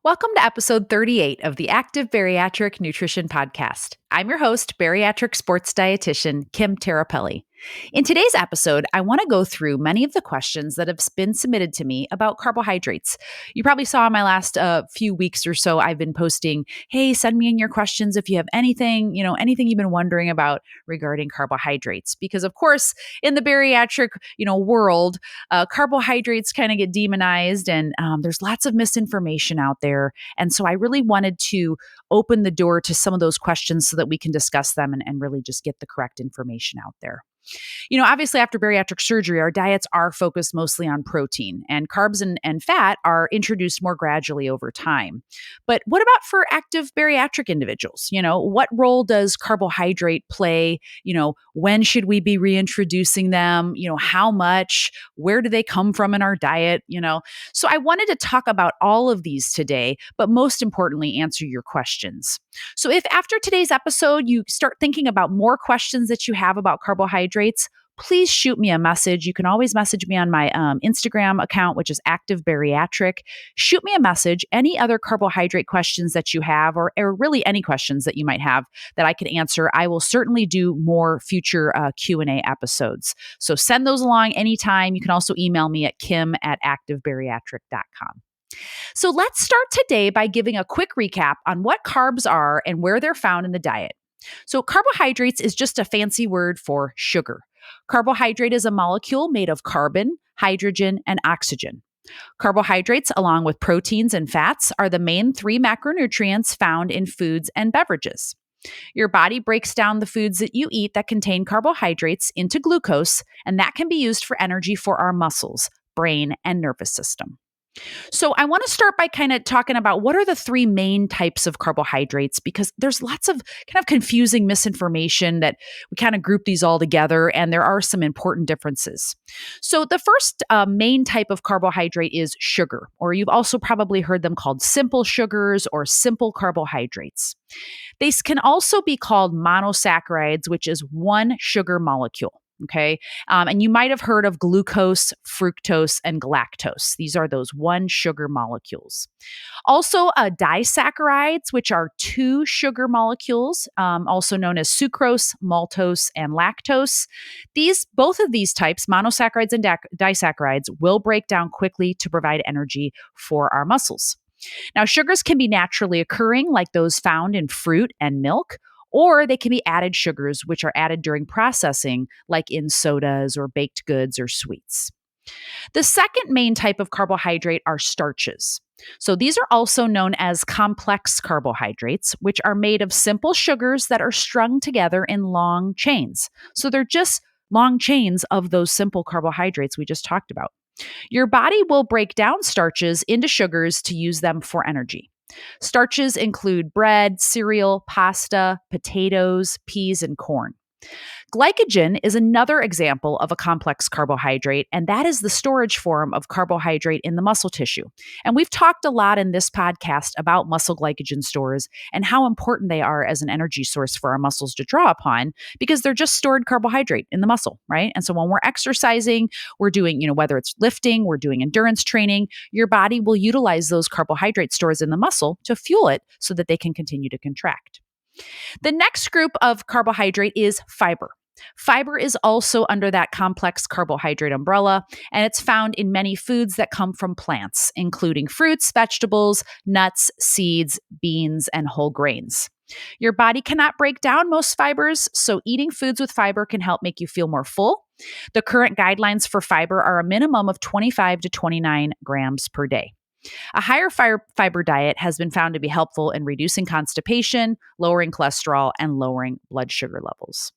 Welcome to episode 38 of the Active Bariatric Nutrition Podcast. I'm your host, bariatric sports dietitian Kim Terapelli. In today's episode, I want to go through many of the questions that have been submitted to me about carbohydrates. You probably saw in my last few weeks or so, I've been posting, hey, send me in your questions if you have anything, anything you've been wondering about regarding carbohydrates. Because of course, in the bariatric, world, carbohydrates kind of get demonized and there's lots of misinformation out there. And so I really wanted to open the door to some of those questions so that we can discuss them and really just get the correct information out there. Obviously, after bariatric surgery, our diets are focused mostly on protein, and carbs and fat are introduced more gradually over time. But what about for active bariatric individuals? What role does carbohydrate play? When should we be reintroducing them? How much? Where do they come from in our diet? So I wanted to talk about all of these today, but most importantly, answer your questions. So if after today's episode, you start thinking about more questions that you have about carbohydrates, please shoot me a message. You can always message me on my Instagram account, which is Active Bariatric. Shoot me a message. Any other carbohydrate questions that you have, or really any questions that you might have that I could answer, I will certainly do more future Q&A episodes. So send those along anytime. You can also email me at kim@activebariatric.com. So let's start today by giving a quick recap on what carbs are and where they're found in the diet. So carbohydrates is just a fancy word for sugar. Carbohydrate is a molecule made of carbon, hydrogen, and oxygen. Carbohydrates, along with proteins and fats, are the main three macronutrients found in foods and beverages. Your body breaks down the foods that you eat that contain carbohydrates into glucose, and that can be used for energy for our muscles, brain, and nervous system. So I want to start by kind of talking about what are the three main types of carbohydrates, because there's lots of kind of confusing misinformation that we kind of group these all together, and there are some important differences. So the first main type of carbohydrate is sugar, or you've also probably heard them called simple sugars or simple carbohydrates. They can also be called monosaccharides, which is one sugar molecule. Okay. And you might have heard of glucose, fructose, and galactose. These are those one sugar molecules. Also, disaccharides, which are two sugar molecules, also known as sucrose, maltose, and lactose. Both of these types, monosaccharides and disaccharides, will break down quickly to provide energy for our muscles. Now, sugars can be naturally occurring, like those found in fruit and milk, or they can be added sugars, which are added during processing, like in sodas or baked goods or sweets. The second main type of carbohydrate are starches. So these are also known as complex carbohydrates, which are made of simple sugars that are strung together in long chains. So they're just long chains of those simple carbohydrates we just talked about. Your body will break down starches into sugars to use them for energy. Starches include bread, cereal, pasta, potatoes, peas, and corn. Glycogen is another example of a complex carbohydrate, and that is the storage form of carbohydrate in the muscle tissue. And we've talked a lot in this podcast about muscle glycogen stores and how important they are as an energy source for our muscles to draw upon, because they're just stored carbohydrate in the muscle, right? And so when we're exercising, we're doing, whether it's lifting, we're doing endurance training, your body will utilize those carbohydrate stores in the muscle to fuel it so that they can continue to contract. The next group of carbohydrate is fiber. Fiber is also under that complex carbohydrate umbrella, and it's found in many foods that come from plants, including fruits, vegetables, nuts, seeds, beans, and whole grains. Your body cannot break down most fibers, so eating foods with fiber can help make you feel more full. The current guidelines for fiber are a minimum of 25 to 29 grams per day. A higher fiber diet has been found to be helpful in reducing constipation, lowering cholesterol, and lowering blood sugar levels.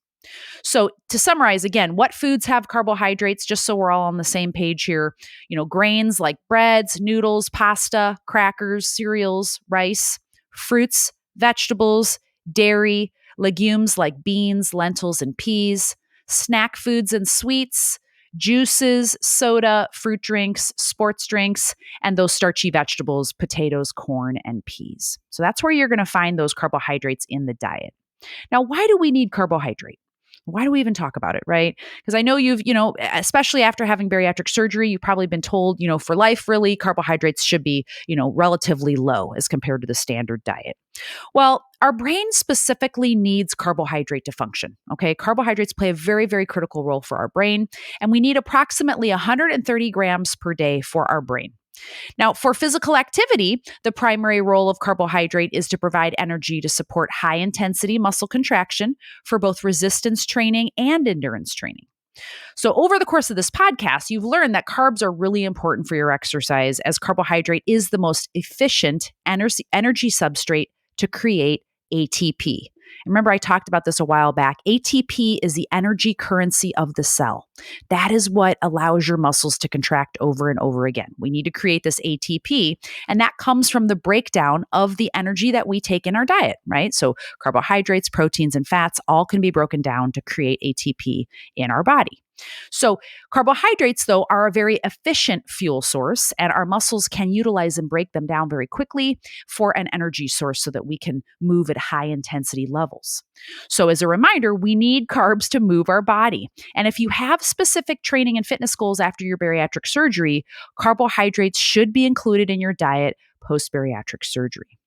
So to summarize again, what foods have carbohydrates, just so we're all on the same page here? Grains like breads, noodles, pasta, crackers, cereals, rice, fruits, vegetables, dairy, legumes like beans, lentils, and peas, snack foods and sweets, juices, soda, fruit drinks, sports drinks, and those starchy vegetables, potatoes, corn, and peas. So that's where you're going to find those carbohydrates in the diet. Now, why do we need carbohydrate? Why do we even talk about it, right? Because I know especially after having bariatric surgery, you've probably been told, for life, really, carbohydrates should be, relatively low as compared to the standard diet. Well, our brain specifically needs carbohydrate to function. Okay. Carbohydrates play a very, very critical role for our brain, and we need approximately 130 grams per day for our brain. Now, for physical activity, the primary role of carbohydrate is to provide energy to support high intensity muscle contraction for both resistance training and endurance training. So, over the course of this podcast, you've learned that carbs are really important for your exercise, as carbohydrate is the most efficient energy substrate to create ATP. Remember, I talked about this a while back. ATP is the energy currency of the cell. That is what allows your muscles to contract over and over again. We need to create this ATP, and that comes from the breakdown of the energy that we take in our diet, right? So carbohydrates, proteins, and fats all can be broken down to create ATP in our body. So carbohydrates, though, are a very efficient fuel source, and our muscles can utilize and break them down very quickly for an energy source so that we can move at high intensity levels. So as a reminder, we need carbs to move our body. And if you have specific training and fitness goals after your bariatric surgery, carbohydrates should be included in your diet post-bariatric surgery.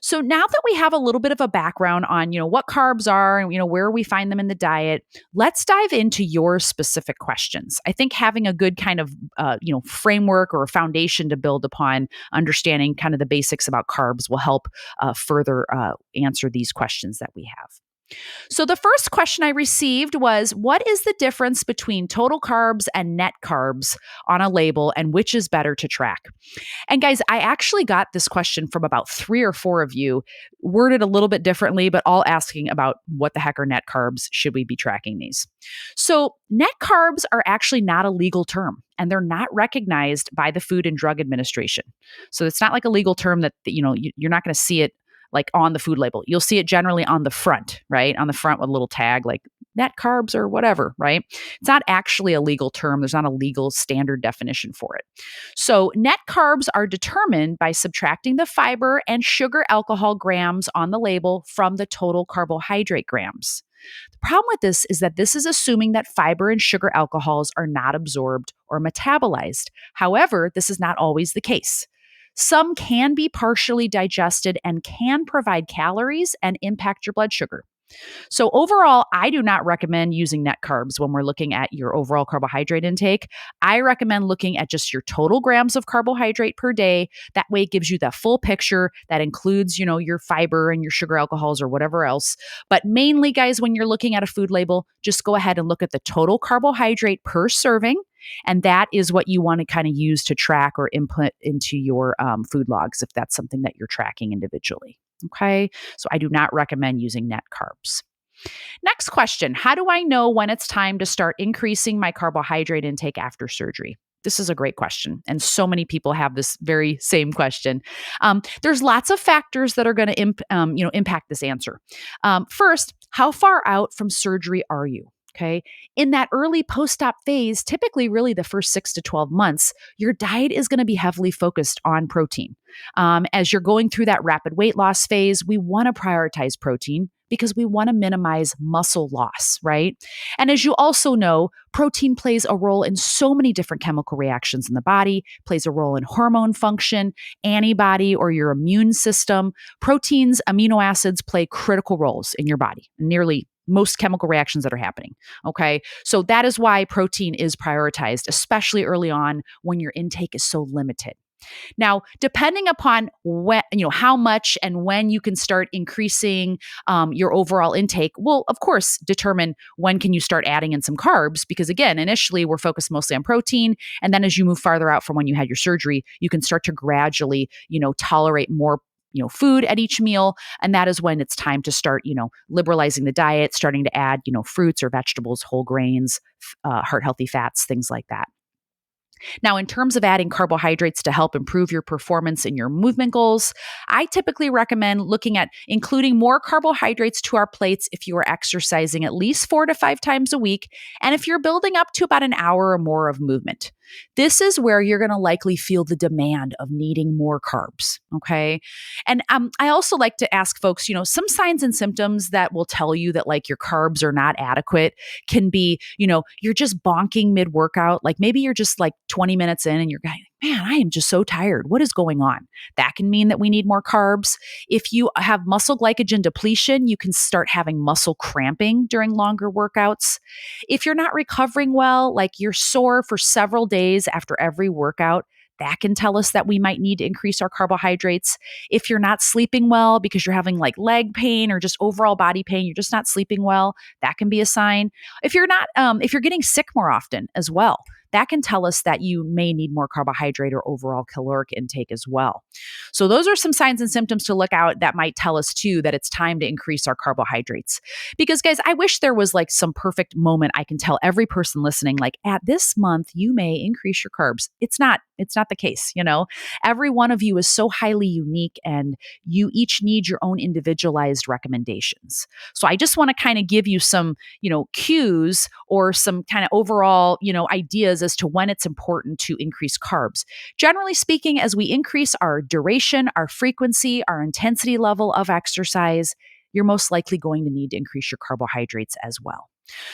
So now that we have a little bit of a background on, what carbs are and, where we find them in the diet, let's dive into your specific questions. I think having a good kind of, framework or a foundation to build upon, understanding kind of the basics about carbs will help further answer these questions that we have. So the first question I received was, what is the difference between total carbs and net carbs on a label, and which is better to track? And guys, I actually got this question from about 3 or 4 of you, worded a little bit differently, but all asking about what the heck are net carbs? Should we be tracking these? So net carbs are actually not a legal term, and they're not recognized by the Food and Drug Administration. So it's not like a legal term that, you're not going to see it like on the food label. You'll see it generally on the front, right? On the front with a little tag like net carbs or whatever, right? It's not actually a legal term. There's not a legal standard definition for it. So net carbs are determined by subtracting the fiber and sugar alcohol grams on the label from the total carbohydrate grams. The problem with this is that this is assuming that fiber and sugar alcohols are not absorbed or metabolized. However, this is not always the case. Some can be partially digested and can provide calories and impact your blood sugar. So overall, I do not recommend using net carbs when we're looking at your overall carbohydrate intake. I recommend looking at just your total grams of carbohydrate per day. That way it gives you the full picture that includes, your fiber and your sugar alcohols or whatever else. But mainly, guys, when you're looking at a food label, just go ahead and look at the total carbohydrate per serving. And that is what you want to kind of use to track or input into your food logs if that's something that you're tracking individually. Okay, so I do not recommend using net carbs. Next question, how do I know when it's time to start increasing my carbohydrate intake after surgery? This is a great question, and so many people have this very same question. There's lots of factors that are going to impact this answer. First, how far out from surgery are you? Okay. In that early post-op phase, typically really the first 6 to 12 months, your diet is going to be heavily focused on protein. As you're going through that rapid weight loss phase, we want to prioritize protein because we want to minimize muscle loss, right? And as you also know, protein plays a role in so many different chemical reactions in the body, plays a role in hormone function, antibody, or your immune system. Proteins, amino acids play critical roles in your body, nearly most chemical reactions that are happening. Okay. So that is why protein is prioritized, especially early on when your intake is so limited. Now, depending upon when, how much and when you can start increasing your overall intake will, of course, determine when can you start adding in some carbs. Because again, initially we're focused mostly on protein. And then as you move farther out from when you had your surgery, you can start to gradually, tolerate more food at each meal. And that is when it's time to start, liberalizing the diet, starting to add, fruits or vegetables, whole grains, heart healthy fats, things like that. Now, in terms of adding carbohydrates to help improve your performance in your movement goals, I typically recommend looking at including more carbohydrates to our plates if you are exercising at least 4 to 5 times a week, and if you're building up to about an hour or more of movement. This is where you're going to likely feel the demand of needing more carbs. Okay. And I also like to ask folks, some signs and symptoms that will tell you that like your carbs are not adequate can be, you're just bonking mid workout. Like maybe you're just like 20 minutes in and you're going, man, I am just so tired. What is going on? That can mean that we need more carbs. If you have muscle glycogen depletion, you can start having muscle cramping during longer workouts. If you're not recovering well, like you're sore for several days after every workout, that can tell us that we might need to increase our carbohydrates. If you're not sleeping well because you're having like leg pain or just overall body pain, you're just not sleeping well, that can be a sign. If you're not, if you're getting sick more often as well, that can tell us that you may need more carbohydrate or overall caloric intake as well. So those are some signs and symptoms to look out that might tell us too that it's time to increase our carbohydrates. Because guys, I wish there was like some perfect moment I can tell every person listening, like at this month, you may increase your carbs. It's not the case. Every one of you is so highly unique and you each need your own individualized recommendations. So I just want to kind of give you some, cues or some kind of overall, ideas as to when it's important to increase carbs. Generally speaking, as we increase our duration, our frequency, our intensity level of exercise, you're most likely going to need to increase your carbohydrates as well.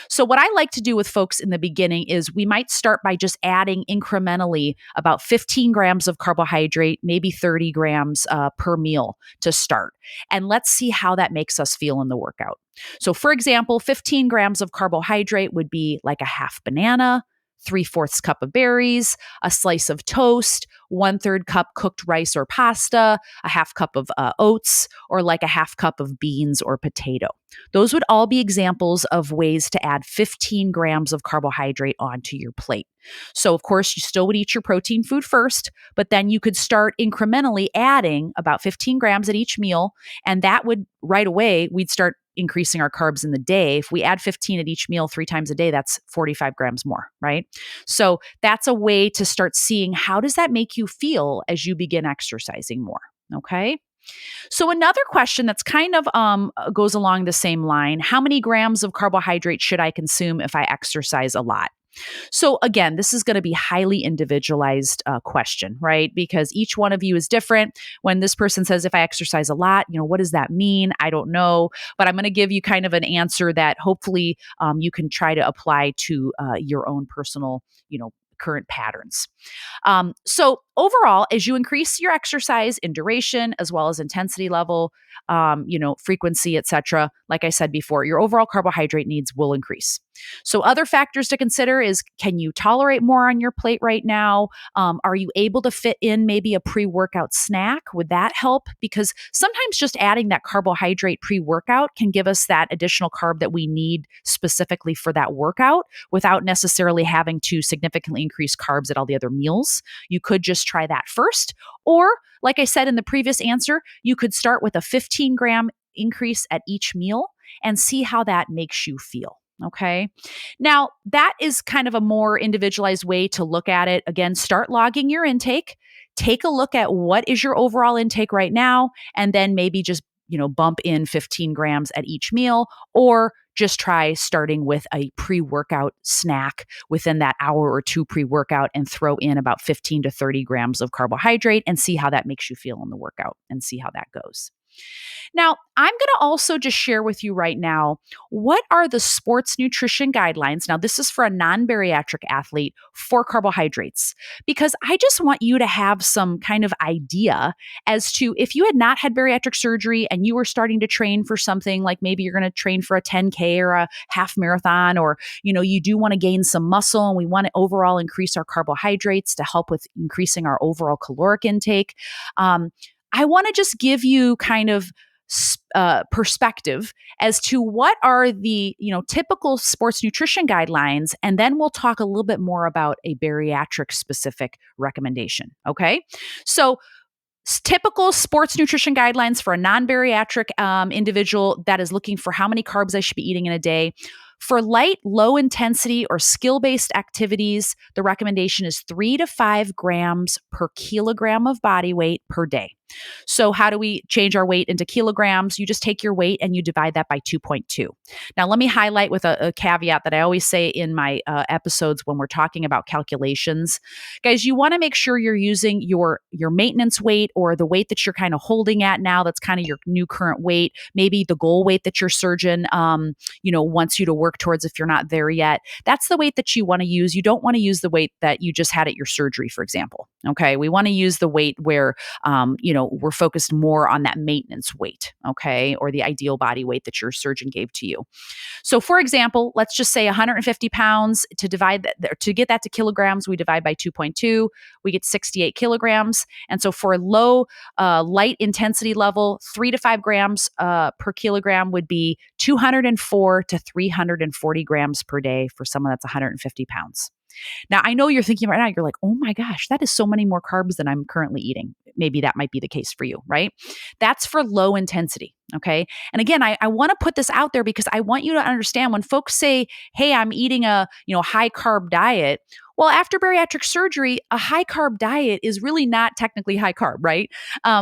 So what I like to do with folks in the beginning is we might start by just adding incrementally about 15 grams of carbohydrate, maybe 30 grams per meal to start. And let's see how that makes us feel in the workout. So for example, 15 grams of carbohydrate would be like a half banana, 3/4 cup of berries, a slice of toast, 1/3 cup cooked rice or pasta, a half cup of oats, or like a half cup of beans or potato. Those would all be examples of ways to add 15 grams of carbohydrate onto your plate. So of course, you still would eat your protein food first, but then you could start incrementally adding about 15 grams at each meal. And that would right away, we'd start increasing our carbs in the day. If we add 15 at each meal 3 times a day, that's 45 grams more, right? So that's a way to start seeing how does that make you feel as you begin exercising more, okay? So another question that's kind of goes along the same line, how many grams of carbohydrate should I consume if I exercise a lot? So again, this is going to be highly individualized question, right? Because each one of you is different. When this person says, if I exercise a lot, what does that mean? I don't know, but I'm going to give you kind of an answer that hopefully you can try to apply to your own personal, current patterns. So overall, as you increase your exercise in duration as well as intensity level, frequency, etc., like I said before, your overall carbohydrate needs will increase. So other factors to consider is, can you tolerate more on your plate right now? Are you able to fit in maybe a pre-workout snack? Would that help? Because sometimes just adding that carbohydrate pre-workout can give us that additional carb that we need specifically for that workout without necessarily having to significantly increase carbs at all the other meals. You could just try that first. Or, like I said in the previous answer, you could start with a 15 gram increase at each meal and see how that makes you feel. Okay. Now, that is kind of a more individualized way to look at it. Again, start logging your intake. Take a look at what is your overall intake right now, and then maybe just, bump in 15 grams at each meal, or just try starting with a pre-workout snack within that hour or two pre-workout and throw in about 15 to 30 grams of carbohydrate and see how that makes you feel in the workout and see how that goes. Now, I'm going to also just share with you right now, what are the sports nutrition guidelines? Now, this is for a non-bariatric athlete for carbohydrates, because I just want you to have some kind of idea as to if you had not had bariatric surgery and you were starting to train for something like maybe you're going to train for a 10K or a half marathon, or, you do want to gain some muscle and we want to overall increase our carbohydrates to help with increasing our overall caloric intake. I want to just give you kind of perspective as to what are the typical sports nutrition guidelines, and then we'll talk a little bit more about a bariatric specific recommendation. Okay, so typical sports nutrition guidelines for a non-bariatric individual that is looking for how many carbs I should be eating in a day. For light, low intensity or skill-based activities, the recommendation is 3 to 5 grams per kilogram of body weight per day. So how do we change our weight into kilograms? You just take your weight and you divide that by 2.2. Now, let me highlight with a caveat that I always say in my episodes when we're talking about calculations. Guys, you want to make sure you're using your maintenance weight or the weight that you're kind of holding at now that's kind of your new current weight, maybe the goal weight that your surgeon wants you to work towards if you're not there yet. That's the weight that you want to use. You don't want to use the weight that you just had at your surgery, for example. Okay, we want to use the weight where we're focused more on that maintenance weight, okay, or the ideal body weight that your surgeon gave to you. So, for example, let's just say 150 pounds. To get that to kilograms, we divide by 2.2. We get 68 kilograms. And so, for a low light intensity level, 3 to 5 grams per kilogram would be 204 to 340 grams per day for someone that's 150 pounds. Now, I know you're thinking right now, you're like, oh my gosh, that is so many more carbs than I'm currently eating. Maybe that might be the case for you, right? That's for low intensity. Okay. And again, I want to put this out there because I want you to understand when folks say, hey, I'm eating a high carb diet. Well, after bariatric surgery, a high carb diet is really not technically high carb, right?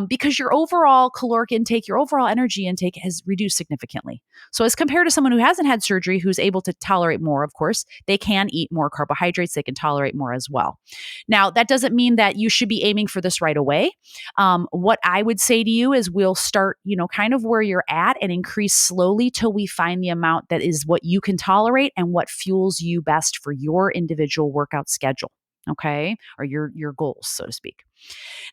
Because your overall caloric intake, your overall energy intake has reduced significantly. So as compared to someone who hasn't had surgery, who's able to tolerate more, of course, they can eat more carbohydrates. They can tolerate more as well. Now, that doesn't mean that you should be aiming for this right away. What I would say to you is we'll start, kind of where you're at and increase slowly till we find the amount that is what you can tolerate and what fuels you best for your individual workout schedule, okay? Or your goals, so to speak.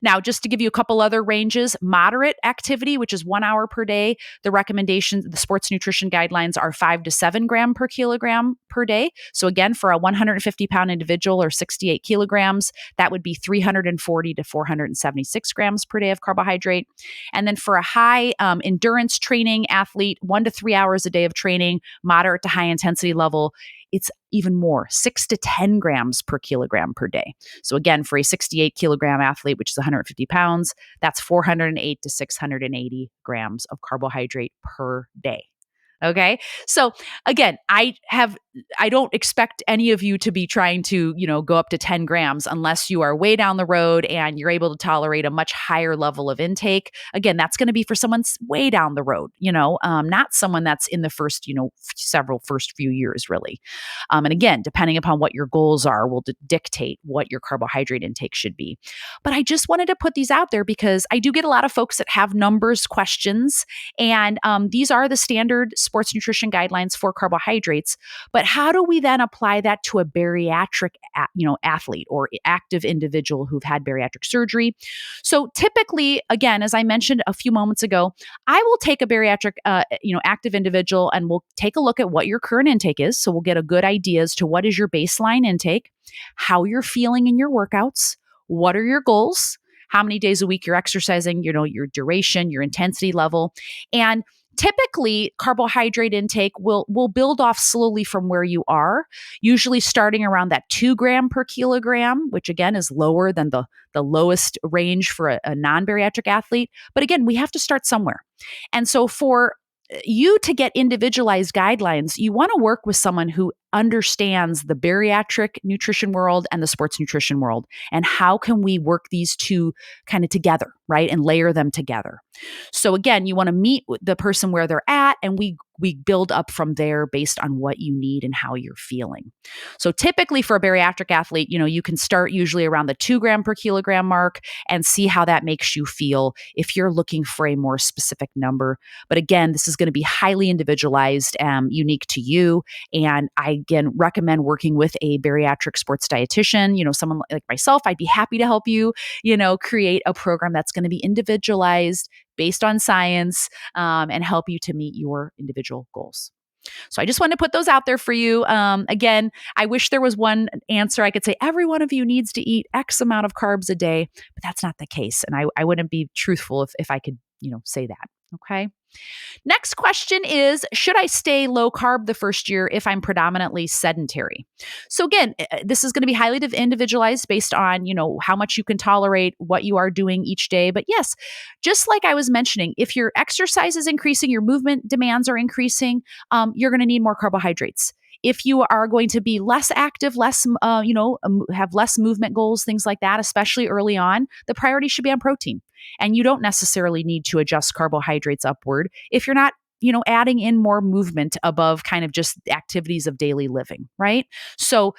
Now, just to give you a couple other ranges, moderate activity, which is 1 hour per day, the recommendations, the sports nutrition guidelines are 5 to 7 gram per kilogram per day. So again, for a 150 pound individual or 68 kilograms, that would be 340 to 476 grams per day of carbohydrate. And then for a high endurance training athlete, 1 to 3 hours a day of training, moderate to high intensity level, it's even more, 6 to 10 grams per kilogram per day. So again, for a 68 kilogram athlete, which is 150 pounds, that's 408 to 680 grams of carbohydrate per day. Okay. So again, I don't expect any of you to be trying to, go up to 10 grams unless you are way down the road and you're able to tolerate a much higher level of intake. Again, that's going to be for someone way down the road, not someone that's in the first, first few years really. And again, depending upon what your goals are, will dictate what your carbohydrate intake should be. But I just wanted to put these out there because I do get a lot of folks that have numbers questions, and these are the standard sports nutrition guidelines for carbohydrates. But how do we then apply that to a bariatric, athlete or active individual who've had bariatric surgery? So typically, again, as I mentioned a few moments ago, I will take a bariatric, active individual and we'll take a look at what your current intake is. So we'll get a good idea as to what is your baseline intake, how you're feeling in your workouts, what are your goals, how many days a week you're exercising, your duration, your intensity level, and typically, carbohydrate intake will build off slowly from where you are, usually starting around that 2 gram per kilogram, which again is lower than the lowest range for a non-bariatric athlete. But again, we have to start somewhere. And so for you to get individualized guidelines, you want to work with someone who understands the bariatric nutrition world and the sports nutrition world. And how can we work these two kind of together, right? And layer them together. So again, you want to meet the person where they're at, and we build up from there based on what you need and how you're feeling. So typically for a bariatric athlete, you can start usually around the 2 gram per kilogram mark and see how that makes you feel if you're looking for a more specific number. But again, this is going to be highly individualized, unique to you. And I, again, recommend working with a bariatric sports dietitian, someone like myself. I'd be happy to help you, create a program that's going to be individualized based on science, and help you to meet your individual goals. So I just wanted to put those out there for you. Again, I wish there was one answer I could say, every one of you needs to eat X amount of carbs a day, but that's not the case. And I wouldn't be truthful if I could, say that. Okay. Next question is, should I stay low carb the first year if I'm predominantly sedentary? So again, this is going to be highly individualized based on, how much you can tolerate, what you are doing each day. But yes, just like I was mentioning, if your exercise is increasing, your movement demands are increasing, you're going to need more carbohydrates. If you are going to be less active, have less movement goals, things like that, especially early on, the priority should be on protein. And you don't necessarily need to adjust carbohydrates upward if you're not adding in more movement above kind of just activities of daily living, right? So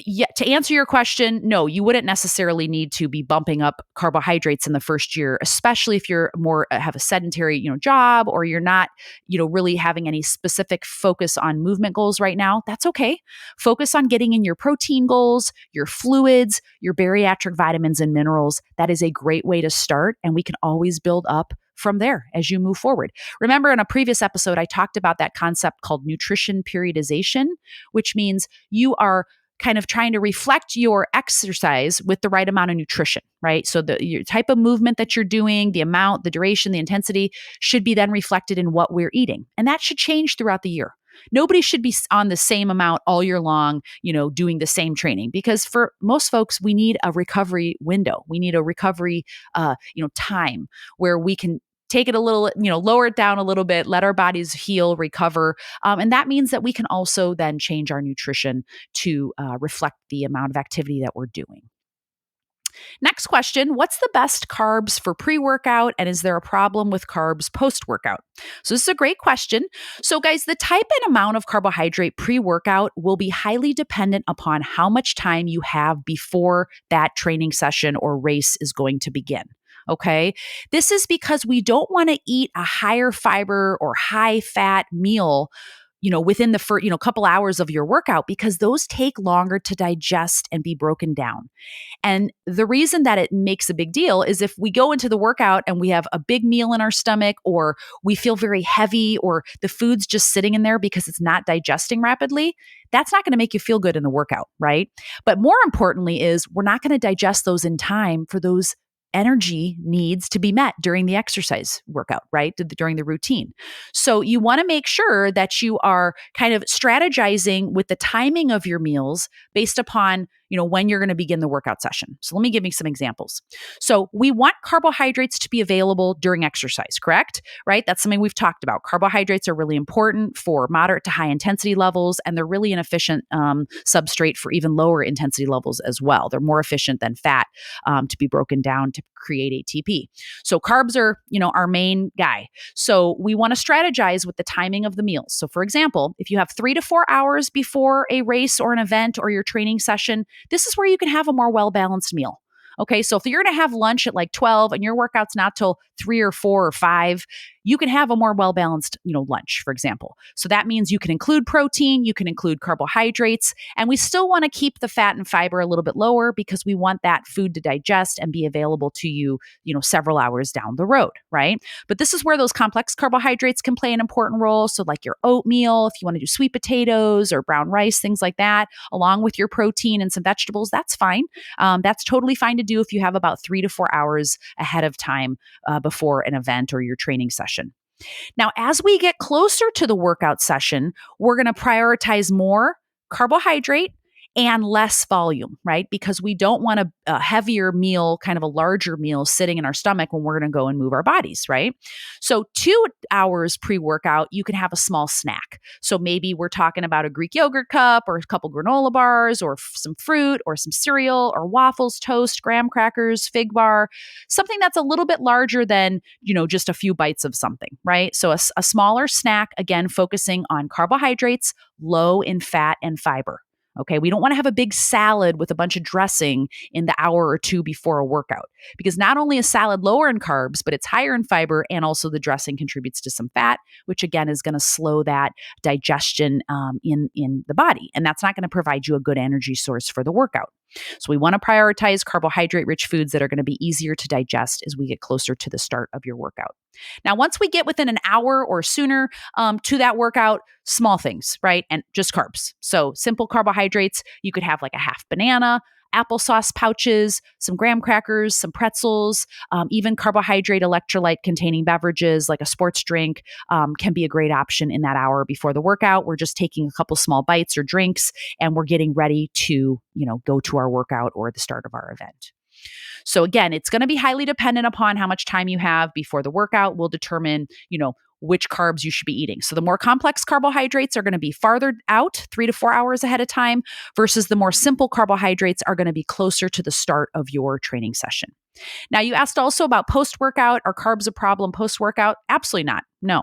yeah, to answer your question, no, you wouldn't necessarily need to be bumping up carbohydrates in the first year, especially if you're more have a sedentary, job, or you're not, really having any specific focus on movement goals right now. That's okay. Focus on getting in your protein goals, your fluids, your bariatric vitamins and minerals. That is a great way to start, and we can always build up from there as you move forward. Remember, in a previous episode, I talked about that concept called nutrition periodization, which means you are kind of trying to reflect your exercise with the right amount of nutrition, right? So your type of movement that you're doing, the amount, the duration, the intensity should be then reflected in what we're eating. And that should change throughout the year. Nobody should be on the same amount all year long, doing the same training, because for most folks, we need a recovery window. We need a recovery, time where we can take it a little, lower it down a little bit, let our bodies heal, recover. And that means that we can also then change our nutrition to reflect the amount of activity that we're doing. Next question, what's the best carbs for pre-workout, and is there a problem with carbs post-workout? So this is a great question. So guys, the type and amount of carbohydrate pre-workout will be highly dependent upon how much time you have before that training session or race is going to begin. Okay. This is because we don't want to eat a higher fiber or high fat meal, within the first, couple hours of your workout, because those take longer to digest and be broken down. And the reason that it makes a big deal is if we go into the workout and we have a big meal in our stomach, or we feel very heavy, or the food's just sitting in there because it's not digesting rapidly, that's not going to make you feel good in the workout, right? But more importantly is we're not going to digest those in time for those energy needs to be met during the exercise workout, right? During the routine. So you want to make sure that you are kind of strategizing with the timing of your meals based upon, when you're going to begin the workout session. So let me give you some examples. So we want carbohydrates to be available during exercise, correct? Right? That's something we've talked about. Carbohydrates are really important for moderate to high intensity levels, and they're really an efficient substrate for even lower intensity levels as well. They're more efficient than fat to be broken down to create ATP. So carbs are, our main guy. So we want to strategize with the timing of the meals. So for example, if you have 3 to 4 hours before a race or an event or your training session, this is where you can have a more well-balanced meal. Okay, so if you're going to have lunch at like 12 and your workout's not till 3 or 4 or 5, you can have a more well-balanced, lunch, for example. So that means you can include protein, you can include carbohydrates, and we still want to keep the fat and fiber a little bit lower because we want that food to digest and be available to you, several hours down the road, right? But this is where those complex carbohydrates can play an important role. So like your oatmeal, if you want to do sweet potatoes or brown rice, things like that, along with your protein and some vegetables, that's fine. That's totally fine to do if you have about 3 to 4 hours ahead of time before an event or your training session. Now, as we get closer to the workout session, we're going to prioritize more carbohydrate and less volume, right? Because we don't want a heavier meal, kind of a larger meal sitting in our stomach when we're going to go and move our bodies, right? So 2 hours pre-workout, you can have a small snack. So maybe we're talking about a Greek yogurt cup or a couple granola bars or some fruit or some cereal or waffles, toast, graham crackers, fig bar, something that's a little bit larger than, just a few bites of something, right? So a smaller snack, again, focusing on carbohydrates, low in fat and fiber. Okay, we don't want to have a big salad with a bunch of dressing in the hour or two before a workout, because not only is salad lower in carbs, but it's higher in fiber, and also the dressing contributes to some fat, which again is going to slow that digestion in the body, and that's not going to provide you a good energy source for the workout. So we want to prioritize carbohydrate-rich foods that are going to be easier to digest as we get closer to the start of your workout. Now, once we get within an hour or sooner to that workout, small things, right? And just carbs. So simple carbohydrates, you could have like a half banana, applesauce pouches, some graham crackers, some pretzels, even carbohydrate electrolyte containing beverages like a sports drink can be a great option in that hour before the workout. We're just taking a couple small bites or drinks and we're getting ready to, go to our workout or the start of our event. So again, it's going to be highly dependent upon how much time you have before the workout. Will determine, which carbs you should be eating. So the more complex carbohydrates are going to be farther out, 3 to 4 hours ahead of time, versus the more simple carbohydrates are going to be closer to the start of your training session. Now, you asked also about post-workout. Are carbs a problem post-workout? Absolutely not. No.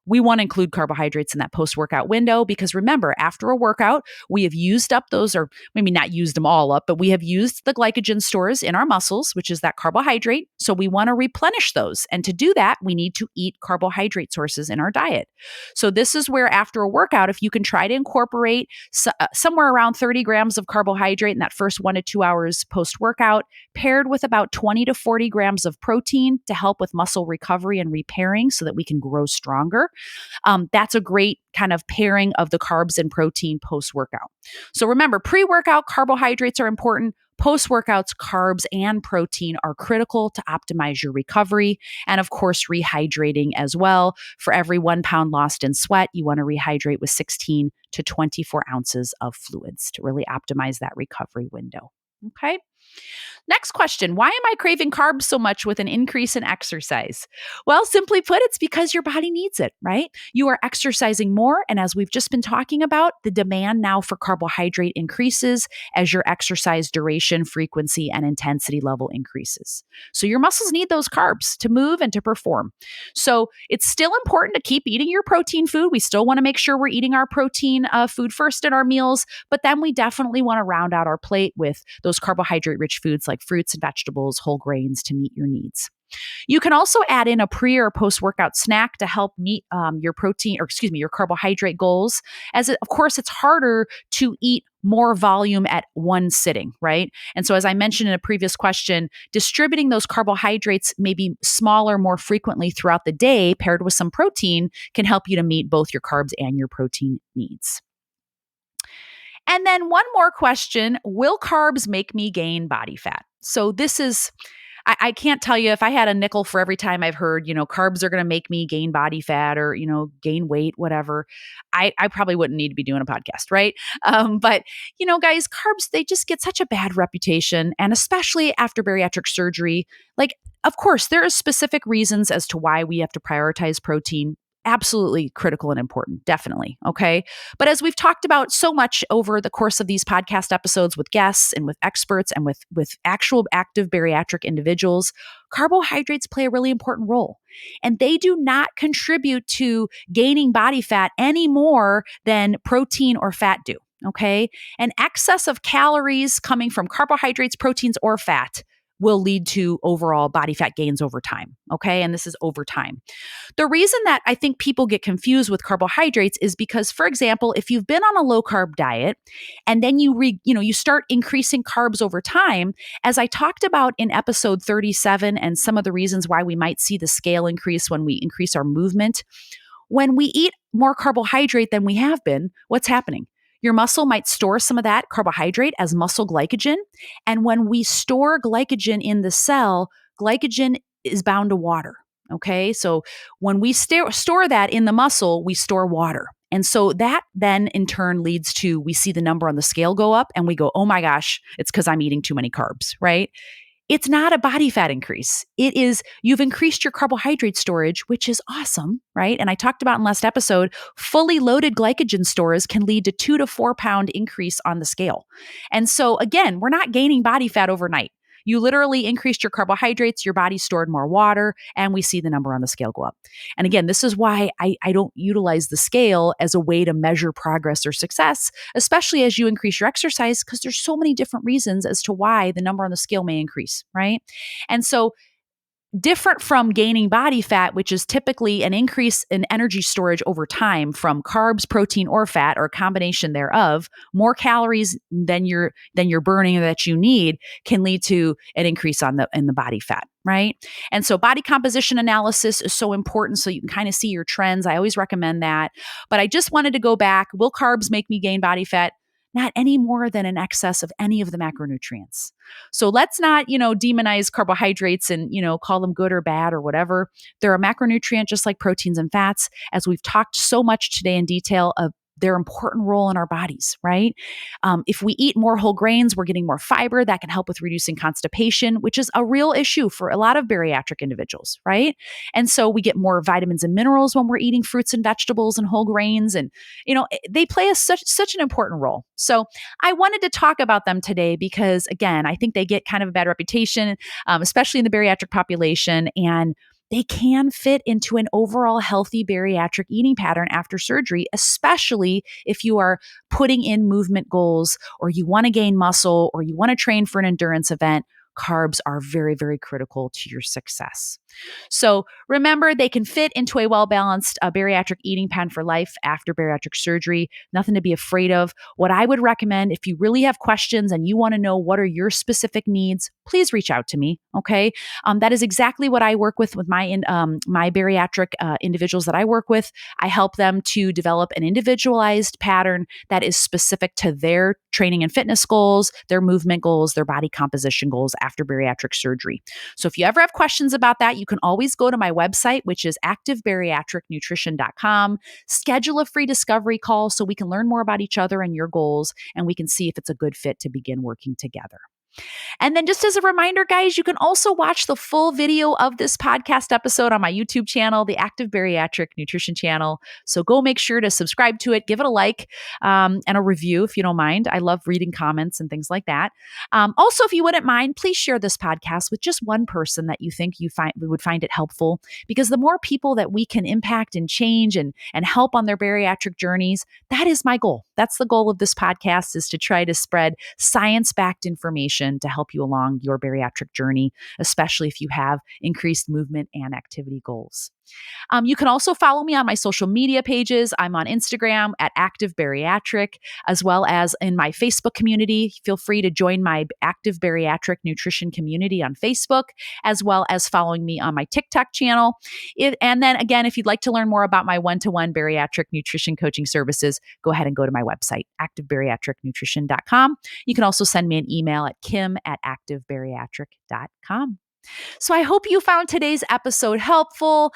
We want to include carbohydrates in that post-workout window because remember, after a workout, we have used up those, or maybe not used them all up, but we have used the glycogen stores in our muscles, which is that carbohydrate. So we want to replenish those. And to do that, we need to eat carbohydrate sources in our diet. So this is where after a workout, if you can try to incorporate somewhere around 30 grams of carbohydrate in that first 1 to 2 hours post-workout, paired with about 20 to 40 grams of protein to help with muscle recovery and repairing so that we can grow stronger. That's a great kind of pairing of the carbs and protein post-workout. So remember, pre-workout carbohydrates are important. Post-workouts, carbs and protein are critical to optimize your recovery. And of course, rehydrating as well. For every 1 pound lost in sweat, you want to rehydrate with 16 to 24 ounces of fluids to really optimize that recovery window. Okay. Next question. Why am I craving carbs so much with an increase in exercise? Well, simply put, it's because your body needs it, right? You are exercising more. And as we've just been talking about, the demand now for carbohydrate increases as your exercise duration, frequency, and intensity level increases. So your muscles need those carbs to move and to perform. So it's still important to keep eating your protein food. We still want to make sure we're eating our protein food first in our meals, but then we definitely want to round out our plate with those carbohydrate-rich foods like fruits and vegetables, whole grains to meet your needs. You can also add in a pre or post-workout snack to help meet your carbohydrate goals. Of course, it's harder to eat more volume at one sitting, right? And so as I mentioned in a previous question, distributing those carbohydrates maybe smaller, more frequently throughout the day, paired with some protein, can help you to meet both your carbs and your protein needs. And then one more question, will carbs make me gain body fat? So this is, I can't tell you if I had a nickel for every time I've heard, carbs are going to make me gain body fat or, gain weight, whatever. I probably wouldn't need to be doing a podcast, right? But, guys, carbs, they just get such a bad reputation. And especially after bariatric surgery, of course, there are specific reasons as to why we have to prioritize protein. Absolutely critical and important, definitely. Okay. But as we've talked about so much over the course of these podcast episodes with guests and with experts and with actual active bariatric individuals, carbohydrates play a really important role. And they do not contribute to gaining body fat any more than protein or fat do. Okay. An excess of calories coming from carbohydrates, proteins, or fat will lead to overall body fat gains over time. Okay. And this is over time. The reason that I think people get confused with carbohydrates is because, for example, if you've been on a low carb diet and then you start increasing carbs over time, as I talked about in episode 37 and some of the reasons why we might see the scale increase when we increase our movement, when we eat more carbohydrate than we have been, what's happening? Your muscle might store some of that carbohydrate as muscle glycogen. And when we store glycogen in the cell, glycogen is bound to water. Okay. So when we store that in the muscle, we store water. And so that then in turn leads to, we see the number on the scale go up and we go, oh my gosh, it's because I'm eating too many carbs, right? It's not a body fat increase. It is, you've increased your carbohydrate storage, which is awesome, right? And I talked about in last episode, fully loaded glycogen stores can lead to 2 to 4 pound increase on the scale. And so again, we're not gaining body fat overnight. You literally increased your carbohydrates, your body stored more water, and we see the number on the scale go up. And again, this is why I don't utilize the scale as a way to measure progress or success, especially as you increase your exercise, because there's so many different reasons as to why the number on the scale may increase, right? And so different from gaining body fat, which is typically an increase in energy storage over time from carbs, protein, or fat, or a combination thereof, more calories than you're burning or that you need can lead to an increase in the body fat, right? And so body composition analysis is so important so you can kind of see your trends. I always recommend that. But I just wanted to go back. Will carbs make me gain body fat? Not any more than an excess of any of the macronutrients. So let's not, demonize carbohydrates and, call them good or bad or whatever. They're a macronutrient just like proteins and fats. As we've talked so much today in detail their important role in our bodies, right? If we eat more whole grains, we're getting more fiber that can help with reducing constipation, which is a real issue for a lot of bariatric individuals, right? And so we get more vitamins and minerals when we're eating fruits and vegetables and whole grains. And, they play such an important role. So I wanted to talk about them today because, again, I think they get kind of a bad reputation, especially in the bariatric population. And they can fit into an overall healthy bariatric eating pattern after surgery, especially if you are putting in movement goals or you want to gain muscle or you want to train for an endurance event. Carbs are very, very critical to your success. So remember, they can fit into a well-balanced bariatric eating plan for life after bariatric surgery. Nothing to be afraid of. What I would recommend, if you really have questions and you want to know what are your specific needs, please reach out to me. Okay, that is exactly what I work with my bariatric individuals that I work with. I help them to develop an individualized pattern that is specific to their training and fitness goals, their movement goals, their body composition goals after bariatric surgery. So if you ever have questions about that, you can always go to my website, which is activebariatricnutrition.com. Schedule a free discovery call so we can learn more about each other and your goals, and we can see if it's a good fit to begin working together. And then just as a reminder, guys, you can also watch the full video of this podcast episode on my YouTube channel, the Active Bariatric Nutrition channel. So go make sure to subscribe to it, give it a like and a review if you don't mind. I love reading comments and things like that. Also, if you wouldn't mind, please share this podcast with just one person that you think would find it helpful, because the more people that we can impact and change and help on their bariatric journeys, that is my goal. That's the goal of this podcast, is to try to spread science-backed information to help you along your bariatric journey, especially if you have increased movement and activity goals. You can also follow me on my social media pages. I'm on Instagram at Active Bariatric, as well as in my Facebook community. Feel free to join my Active Bariatric Nutrition community on Facebook, as well as following me on my TikTok channel. And then again, if you'd like to learn more about my one-to-one bariatric nutrition coaching services, go ahead and go to my website, activebariatricnutrition.com. You can also send me an email at kim@activebariatric.com. So I hope you found today's episode helpful.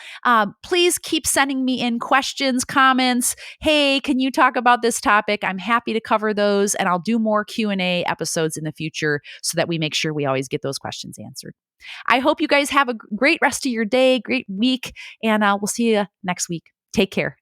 Please keep sending me in questions, comments. Hey, can you talk about this topic? I'm happy to cover those, and I'll do more Q&A episodes in the future so that we make sure we always get those questions answered. I hope you guys have a great rest of your day, great week, and we'll see you next week. Take care.